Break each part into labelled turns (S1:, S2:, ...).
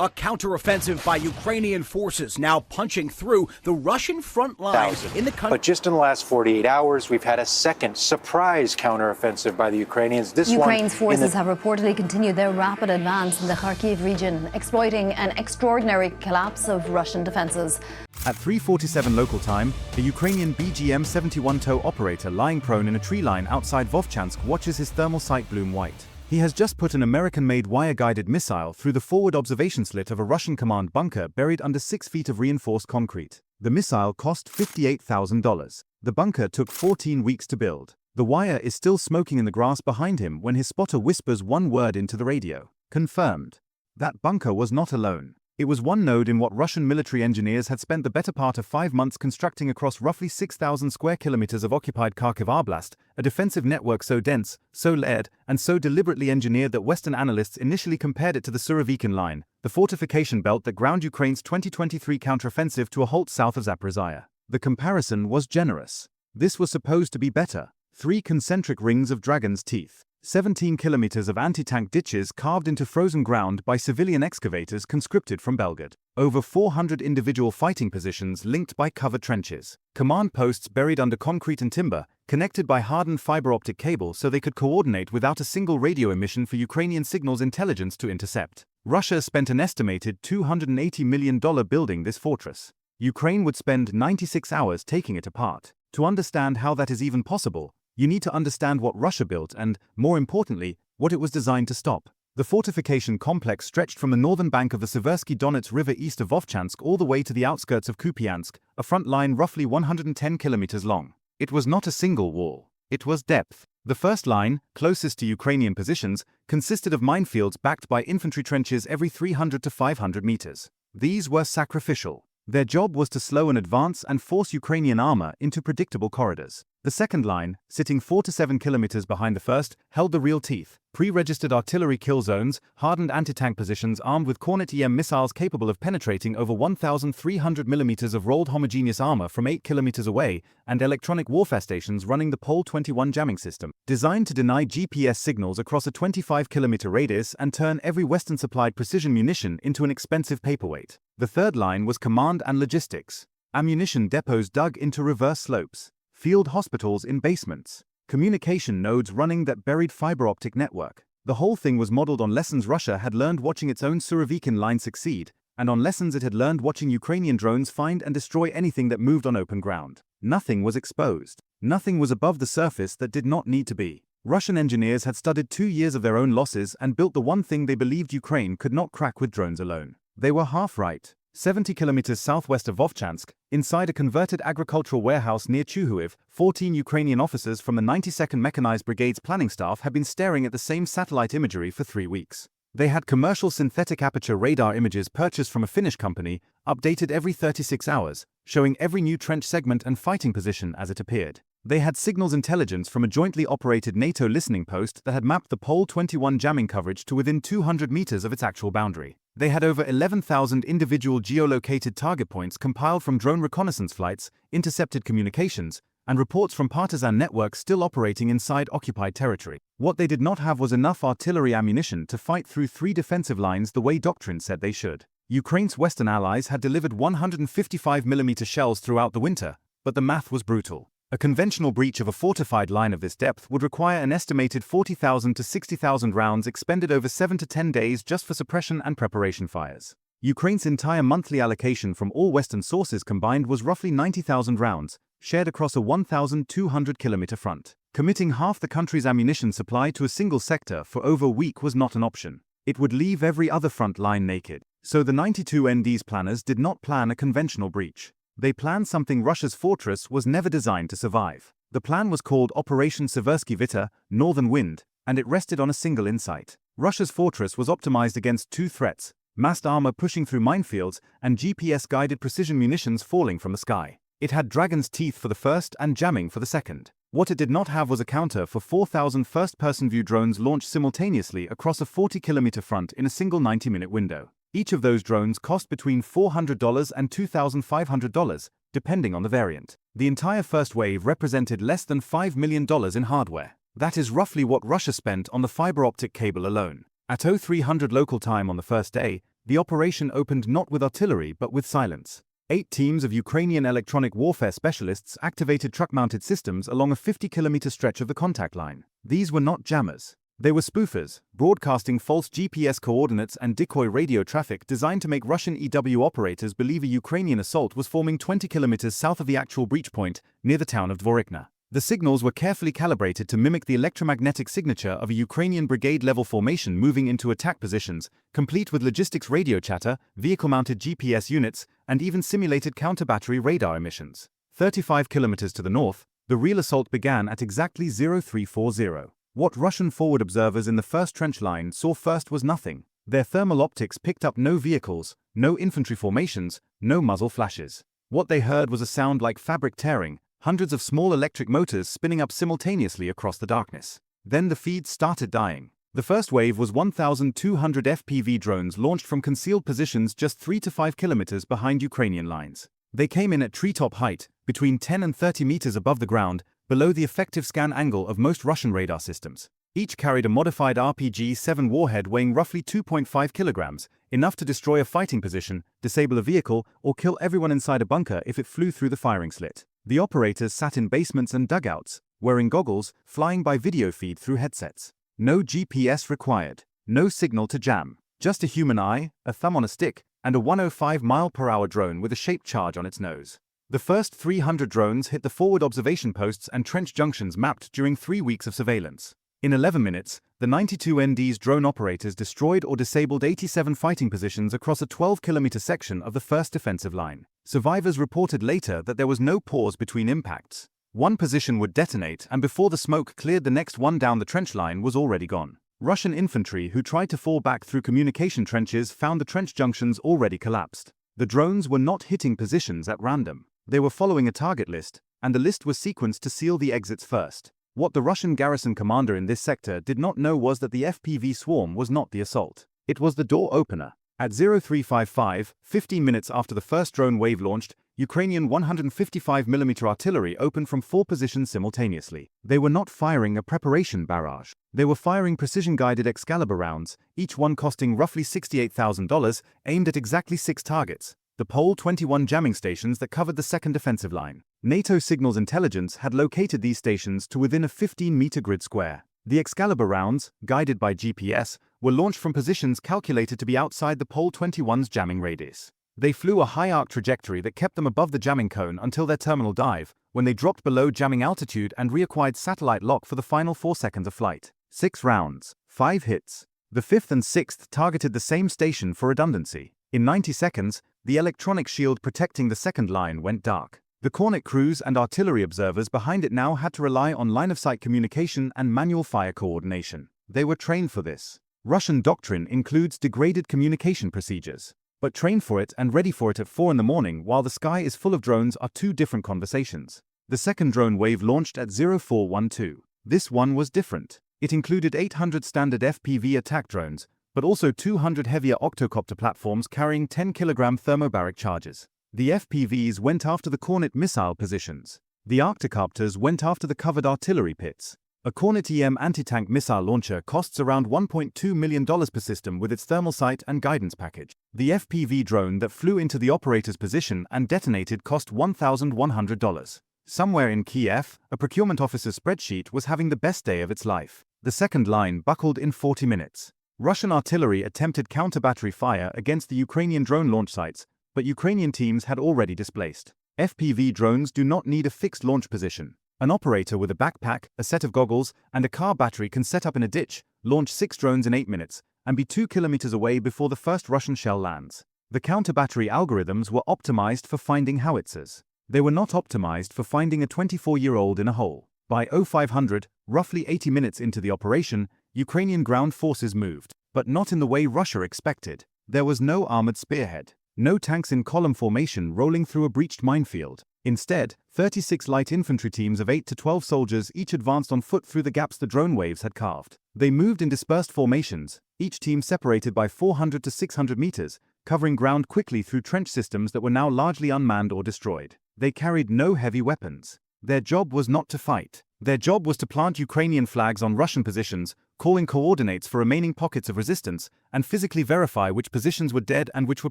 S1: A counteroffensive by Ukrainian forces now punching through the Russian front line in the country.
S2: But just in the last 48 hours, we've had a second surprise counteroffensive by the Ukrainians.
S3: Ukraine's forces have reportedly continued their rapid advance in the Kharkiv region, exploiting an extraordinary collapse of Russian defenses.
S4: At 3:47 local time, a Ukrainian BGM-71 tow operator lying prone in a tree line outside Vovchansk watches his thermal sight bloom white. He has just put an American-made wire-guided missile through the forward observation slit of a Russian command bunker buried under 6 feet of reinforced concrete. The missile cost $58,000. The bunker took 14 weeks to build. The wire is still smoking in the grass behind him when his spotter whispers one word into the radio. Confirmed. That bunker was not alone. It was one node in what Russian military engineers had spent the better part of 5 months constructing across roughly 6,000 square kilometers of occupied Kharkiv Oblast, a defensive network so dense, so layered, and so deliberately engineered that Western analysts initially compared it to the Surovikin Line, the fortification belt that ground Ukraine's 2023 counteroffensive to a halt south of Zaporizhia. The comparison was generous. This was supposed to be better. 3 concentric rings of dragon's teeth. 17 kilometers of anti-tank ditches carved into frozen ground by civilian excavators conscripted from Belgrade. Over 400 individual fighting positions linked by covered trenches. Command posts buried under concrete and timber, connected by hardened fiber optic cable so they could coordinate without a single radio emission for Ukrainian signals intelligence to intercept. Russia spent an estimated $280 million building this fortress. Ukraine would spend 96 hours taking it apart. To understand how that is even possible, you need to understand what Russia built and, more importantly, what it was designed to stop. The fortification complex stretched from the northern bank of the Seversky Donets River east of Vovchansk all the way to the outskirts of Kupiansk, a front line roughly 110 kilometers long. It was not a single wall. It was depth. The first line, closest to Ukrainian positions, consisted of minefields backed by infantry trenches every 300 to 500 meters. These were sacrificial. Their job was to slow an advance and force Ukrainian armor into predictable corridors. The second line, sitting 4 to 7 kilometers behind the first, held the real teeth. Pre-registered artillery kill zones, hardened anti-tank positions armed with Kornet EM missiles capable of penetrating over 1,300 millimeters of rolled homogeneous armor from 8 kilometers away, and electronic warfare stations running the Pole 21 jamming system, designed to deny GPS signals across a 25-kilometer radius and turn every Western-supplied precision munition into an expensive paperweight. The third line was command and logistics. Ammunition depots dug into reverse slopes. Field hospitals in basements. Communication nodes running that buried fiber optic network. The whole thing was modeled on lessons Russia had learned watching its own Surovikin line succeed, and on lessons it had learned watching Ukrainian drones find and destroy anything that moved on open ground. Nothing was exposed. Nothing was above the surface that did not need to be. Russian engineers had studied 2 years of their own losses and built the one thing they believed Ukraine could not crack with drones alone. They were half right. 70 kilometers southwest of Vovchansk, inside a converted agricultural warehouse near Chuhuiv, 14 Ukrainian officers from the 92nd Mechanized Brigade's planning staff had been staring at the same satellite imagery for 3 weeks. They had commercial synthetic aperture radar images purchased from a Finnish company, updated every 36 hours, showing every new trench segment and fighting position as it appeared. They had signals intelligence from a jointly operated NATO listening post that had mapped the Pole 21 jamming coverage to within 200 meters of its actual boundary. They had over 11,000 individual geolocated target points compiled from drone reconnaissance flights, intercepted communications, and reports from partisan networks still operating inside occupied territory. What they did not have was enough artillery ammunition to fight through 3 defensive lines the way doctrine said they should. Ukraine's Western allies had delivered 155mm shells throughout the winter, but the math was brutal. A conventional breach of a fortified line of this depth would require an estimated 40,000 to 60,000 rounds expended over 7 to 10 days just for suppression and preparation fires. Ukraine's entire monthly allocation from all Western sources combined was roughly 90,000 rounds, shared across a 1,200-kilometer front. Committing half the country's ammunition supply to a single sector for over a week was not an option. It would leave every other front line naked. So the 92 ND's planners did not plan a conventional breach. They planned something Russia's fortress was never designed to survive. The plan was called Operation Seversky Vita, Northern Wind, and it rested on a single insight. Russia's fortress was optimized against 2 threats: massed armor pushing through minefields and GPS-guided precision munitions falling from the sky. It had dragon's teeth for the first and jamming for the second. What it did not have was a counter for 4,000 first-person view drones launched simultaneously across a 40-kilometer front in a single 90-minute window. Each of those drones cost between $400 and $2,500, depending on the variant. The entire first wave represented less than $5 million in hardware. That is roughly what Russia spent on the fiber optic cable alone. At 0300 local time on the first day, The operation opened not with artillery but with silence. 8 teams of Ukrainian electronic warfare specialists activated truck-mounted systems along a 50-kilometer stretch of the contact line. These were not jammers. They were spoofers, broadcasting false GPS coordinates and decoy radio traffic designed to make Russian EW operators believe a Ukrainian assault was forming 20 kilometers south of the actual breach point, near the town of Dvorikna. The signals were carefully calibrated to mimic the electromagnetic signature of a Ukrainian brigade-level formation moving into attack positions, complete with logistics radio chatter, vehicle-mounted GPS units, and even simulated counter-battery radar emissions. 35 kilometers to the north, the real assault began at exactly 0340. What Russian forward observers in the first trench line saw first was nothing. Their thermal optics picked up no vehicles, no infantry formations, no muzzle flashes. What they heard was a sound like fabric tearing, hundreds of small electric motors spinning up simultaneously across the darkness. Then the feeds started dying. The first wave was 1,200 FPV drones launched from concealed positions just 3 to 5 kilometers behind Ukrainian lines. They came in at treetop height, between 10 and 30 meters above the ground, below the effective scan angle of most Russian radar systems. Each carried a modified RPG-7 warhead weighing roughly 2.5 kilograms, enough to destroy a fighting position, disable a vehicle, or kill everyone inside a bunker if it flew through the firing slit. The operators sat in basements and dugouts, wearing goggles, flying by video feed through headsets. No GPS required, no signal to jam, just a human eye, a thumb on a stick, and a 105-mile-per-hour drone with a shaped charge on its nose. The first 300 drones hit the forward observation posts and trench junctions mapped during 3 weeks of surveillance. In 11 minutes, the 92 ND's drone operators destroyed or disabled 87 fighting positions across a 12-kilometer section of the first defensive line. Survivors reported later that there was no pause between impacts. One position would detonate, and before the smoke cleared, the next one down the trench line was already gone. Russian infantry who tried to fall back through communication trenches found the trench junctions already collapsed. The drones were not hitting positions at random. They were following a target list, and the list was sequenced to seal the exits first. What the Russian garrison commander in this sector did not know was that the FPV swarm was not the assault. It was the door opener. At 0355, 15 minutes after the first drone wave launched, Ukrainian 155mm artillery opened from 4 positions simultaneously. They were not firing a preparation barrage. They were firing precision-guided Excalibur rounds, each one costing roughly $68,000, aimed at exactly 6 targets. The Pole 21 jamming stations that covered the second defensive line. NATO Signals Intelligence had located these stations to within a 15-meter grid square. The Excalibur rounds, guided by GPS, were launched from positions calculated to be outside the Pole 21's jamming radius. They flew a high arc trajectory that kept them above the jamming cone until their terminal dive, when they dropped below jamming altitude and reacquired satellite lock for the final 4 seconds of flight. 6 rounds, 5 hits. The 5th and 6th targeted the same station for redundancy. In 90 seconds, the electronic shield protecting the second line went dark. The Kornet crews and artillery observers behind it now had to rely on line-of-sight communication and manual fire coordination. They were trained for this. Russian doctrine includes degraded communication procedures. But trained for it and ready for it at 4 in the morning while the sky is full of drones are 2 different conversations. The second drone wave launched at 0412. This one was different. It included 800 standard FPV attack drones, but also 200 heavier octocopter platforms carrying 10-kilogram thermobaric charges. The FPVs went after the Kornet missile positions. The Arcticopters went after the covered artillery pits. A Kornet EM anti-tank missile launcher costs around $1.2 million per system with its thermal sight and guidance package. The FPV drone that flew into the operator's position and detonated cost $1,100. Somewhere in Kiev, a procurement officer's spreadsheet was having the best day of its life. The second line buckled in 40 minutes. Russian artillery attempted counter-battery fire against the Ukrainian drone launch sites, but Ukrainian teams had already displaced. FPV drones do not need a fixed launch position. An operator with a backpack, a set of goggles, and a car battery can set up in a ditch, launch 6 drones in 8 minutes, and be 2 kilometers away before the first Russian shell lands. The counter-battery algorithms were optimized for finding howitzers. They were not optimized for finding a 24-year-old in a hole. By 0500, roughly 80 minutes into the operation, Ukrainian ground forces moved, but not in the way Russia expected. There was no armored spearhead. No tanks in column formation rolling through a breached minefield. Instead, 36 light infantry teams of 8 to 12 soldiers each advanced on foot through the gaps the drone waves had carved. They moved in dispersed formations, each team separated by 400 to 600 meters, covering ground quickly through trench systems that were now largely unmanned or destroyed. They carried no heavy weapons. Their job was not to fight. Their job was to plant Ukrainian flags on Russian positions, calling coordinates for remaining pockets of resistance, and physically verify which positions were dead and which were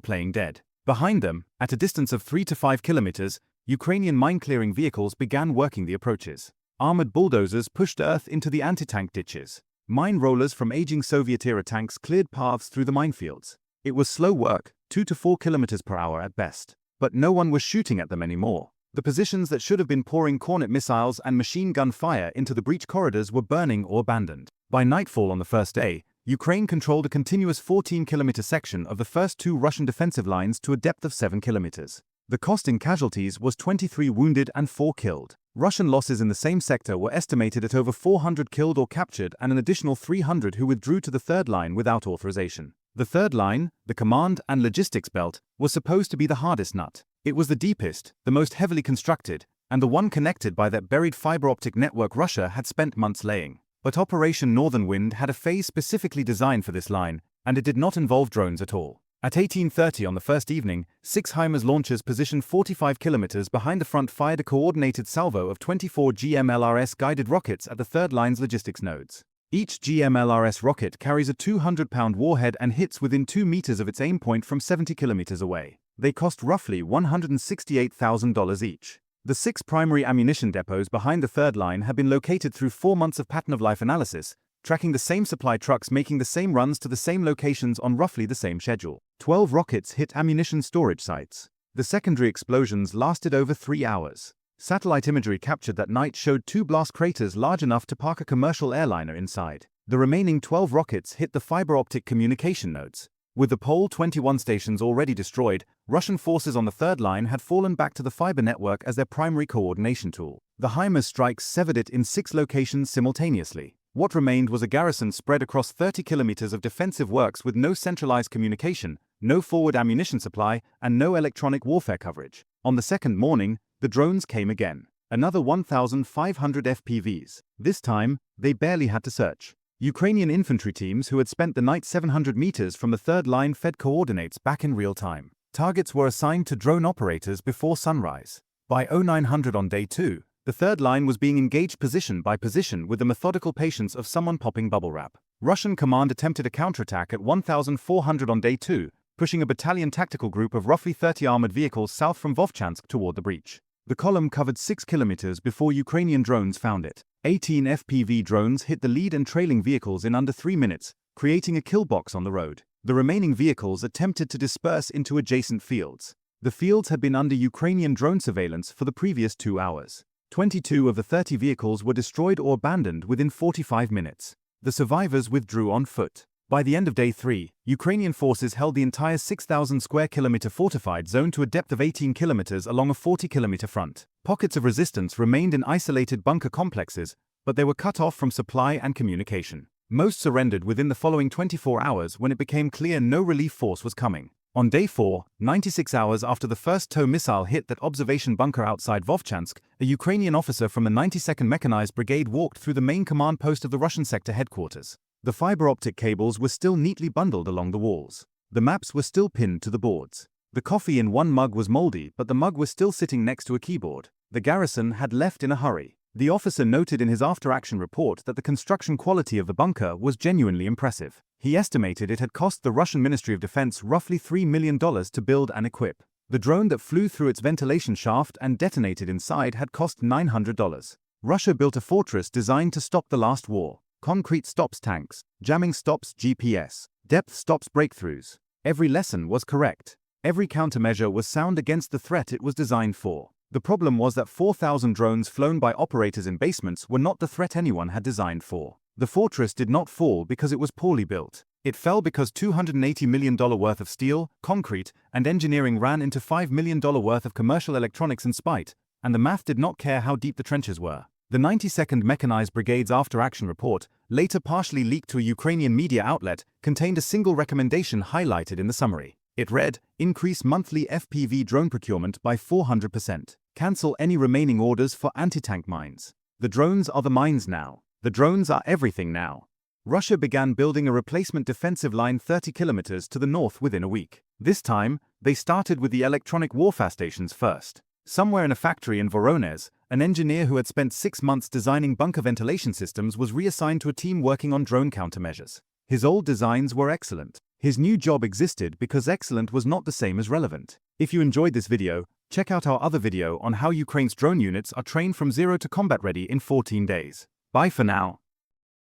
S4: playing dead. Behind them, at a distance of 3 to 5 kilometers, Ukrainian mine-clearing vehicles began working the approaches. Armored bulldozers pushed earth into the anti-tank ditches. Mine rollers from aging Soviet-era tanks cleared paths through the minefields. It was slow work, 2 to 4 kilometers per hour at best. But no one was shooting at them anymore. The positions that should have been pouring Kornet missiles and machine gun fire into the breach corridors were burning or abandoned. By nightfall on the first day, Ukraine controlled a continuous 14-kilometer section of the first two Russian defensive lines to a depth of 7 kilometers. The cost in casualties was 23 wounded and 4 killed. Russian losses in the same sector were estimated at over 400 killed or captured and an additional 300 who withdrew to the third line without authorization. The third line, the command and logistics belt, was supposed to be the hardest nut. It was the deepest, the most heavily constructed, and the one connected by that buried fiber optic network Russia had spent months laying. But Operation Northern Wind had a phase specifically designed for this line, and it did not involve drones at all. At 18:30 on the first evening, 6 HIMARS launchers positioned 45 kilometers behind the front fired a coordinated salvo of 24 GMLRS guided rockets at the third line's logistics nodes. Each GMLRS rocket carries a 200-pound warhead and hits within 2 meters of its aim point from 70 kilometers away. They cost roughly $168,000 each. The 6 primary ammunition depots behind the third line had been located through 4 months of pattern-of-life analysis, tracking the same supply trucks making the same runs to the same locations on roughly the same schedule. 12 rockets hit ammunition storage sites. The secondary explosions lasted over 3 hours. Satellite imagery captured that night showed 2 blast craters large enough to park a commercial airliner inside. The remaining 12 rockets hit the fiber optic communication nodes. With the Pole 21 stations already destroyed, Russian forces on the third line had fallen back to the fiber network as their primary coordination tool. The HIMARS strikes severed it in 6 locations simultaneously. What remained was a garrison spread across 30 kilometers of defensive works with no centralized communication, no forward ammunition supply, and no electronic warfare coverage. On the second morning, the drones came again. Another 1,500 FPVs. This time, they barely had to search. Ukrainian infantry teams who had spent the night 700 meters from the third line fed coordinates back in real time. Targets were assigned to drone operators before sunrise. By 0900 on day 2, the third line was being engaged position by position with the methodical patience of someone popping bubble wrap. Russian command attempted a counterattack at 1400 on day 2, pushing a battalion tactical group of roughly 30 armored vehicles south from Vovchansk toward the breach. The column covered 6 kilometers before Ukrainian drones found it. 18 FPV drones hit the lead and trailing vehicles in under 3 minutes, creating a kill box on the road. The remaining vehicles attempted to disperse into adjacent fields. The fields had been under Ukrainian drone surveillance for the previous 2 hours. 22 of the 30 vehicles were destroyed or abandoned within 45 minutes. The survivors withdrew on foot. By the end of day 3, Ukrainian forces held the entire 6,000 square kilometer fortified zone to a depth of 18 kilometers along a 40-kilometer front. Pockets of resistance remained in isolated bunker complexes, but they were cut off from supply and communication. Most surrendered within the following 24 hours when it became clear no relief force was coming. On day 4, 96 hours after the first TOW missile hit that observation bunker outside Vovchansk, a Ukrainian officer from the 92nd Mechanized Brigade walked through the main command post of the Russian sector headquarters. The fiber optic cables were still neatly bundled along the walls. The maps were still pinned to the boards. The coffee in one mug was moldy, but the mug was still sitting next to a keyboard. The garrison had left in a hurry. The officer noted in his after-action report that the construction quality of the bunker was genuinely impressive. He estimated it had cost the Russian Ministry of Defense roughly $3 million to build and equip. The drone that flew through its ventilation shaft and detonated inside had cost $900. Russia built a fortress designed to stop the last war. Concrete stops tanks, jamming stops GPS, depth stops breakthroughs. Every lesson was correct. Every countermeasure was sound against the threat it was designed for. The problem was that 4,000 drones flown by operators in basements were not the threat anyone had designed for. The fortress did not fall because it was poorly built. It fell because $280 million worth of steel, concrete, and engineering ran into $5 million worth of commercial electronics in spite, and the math did not care how deep the trenches were. The 92nd Mechanized Brigade's after-action report, later partially leaked to a Ukrainian media outlet, contained a single recommendation highlighted in the summary. It read, increase monthly FPV drone procurement by 400%. Cancel any remaining orders for anti-tank mines. The drones are the mines now. The drones are everything now. Russia began building a replacement defensive line 30 kilometers to the north within a week. This time, they started with the electronic warfare stations first. Somewhere in a factory in Voronezh, an engineer who had spent 6 months designing bunker ventilation systems was reassigned to a team working on drone countermeasures. His old designs were excellent. His new job existed because excellent was not the same as relevant. If you enjoyed this video, check out our other video on how Ukraine's drone units are trained from zero to combat ready in 14 days. Bye for now.